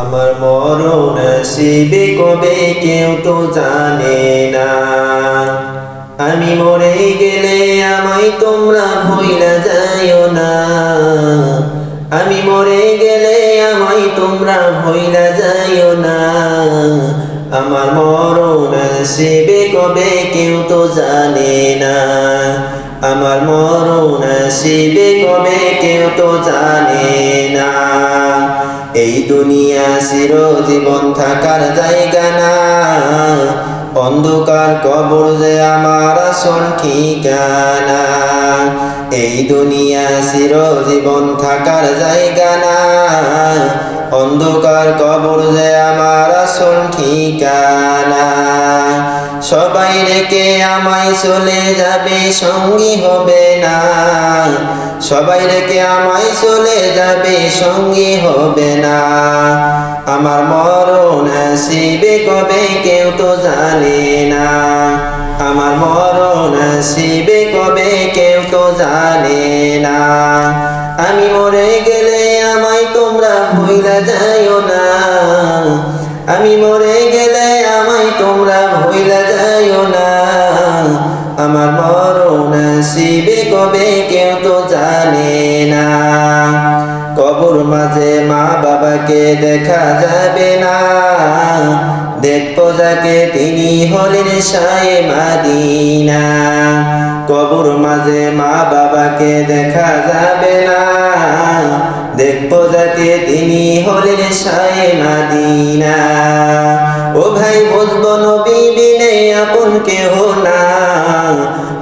আমার মরণ আসিবে কবে কেউ তো জানে না। আমি মরে গেলে আমায় তোমরা ভুইলা যাইও না। আমি মরে গেলে আমায় তোমরা ভুইলা যাইও না। আমার মরণ আসিবে কবে কেউ তো জানে না। আমার মরণ আসিবে কবে কেউ তো জানে না। এই দুনিয়া চিরজীবন থাকার জায়গা না। অন্ধকার কবর যে আমার আসল ঠিকানা। এই দুনিয়া চিরজীবন থাকার জায়গা না। অন্ধকার কবর যে আমার আসল ঠিকানা। সবাই রেখে আমায় চলে যাবে, সঙ্গী হবে না। সবাই রেখে আমায় চলে যাবে, সঙ্গী হবে না। আমার মরণ আসিবে কবে কেউ তো জানে না। আমার মরণ আসিবে কবে কেউ তো জানে না। আমি মরে গেলে আমায় তোমরা ভুইলা যাইও না। আমি মরে গেলে আমায় তোমরা ভুইলা যাইও না। আমার মরণ আসিবে কবে কেউ তো জানে না। কবর মাঝে মা বাবাকে দেখা যাবে না। দেখবো যাকে তিনি হলেন শায়ে মদিনা। কবর মাঝে মা বাবাকে দেখা যাবে না। দেখবো যাকে তিনি হলেন শায়ে মদিনা। ও ভাই বুঝবো নবী বিনে আপন কেহ না।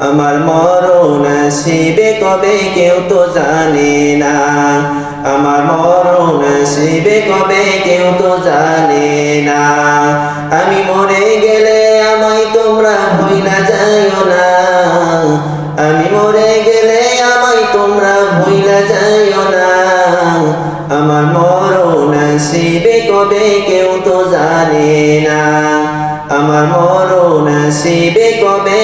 আমার মরণ আসিবে কবে কেউ তো জানে না। আমার মরণ আসিবে কবে কেউ তো জানে না। আমি মরে গেলে আমায় তোমরা ভুইলা যাইও না। আমি মরে গেলে আমায় তোমরা ভুইলা যাইও না। আমার মরণ আসিবে কবে কেউ তো জানে না। আমার মরণ আসিবে কবে